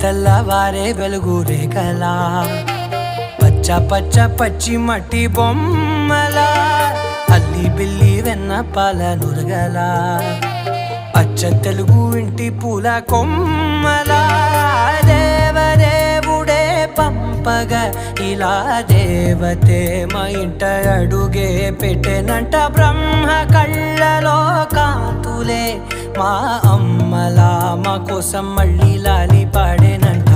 తెల్లవారే వెలుగు రేఖలా పచ్చ పచ్చ పచ్చి మట్టి బొమ్మలా అల్లి బిల్లి వెన్న పాల నురగలా అచ్చ తెలుగు ఇంటి పూల కొమ్మలా దేవదేవుడే పంపగా ఇలా దేవతే మా ఇంట అడుగే పెట్టెనంట బ్రహ్మ కళ్ళలో కాంతులే మా అమ్మలా మా కోసం మళ్ళీ లాలి పాడేనంట.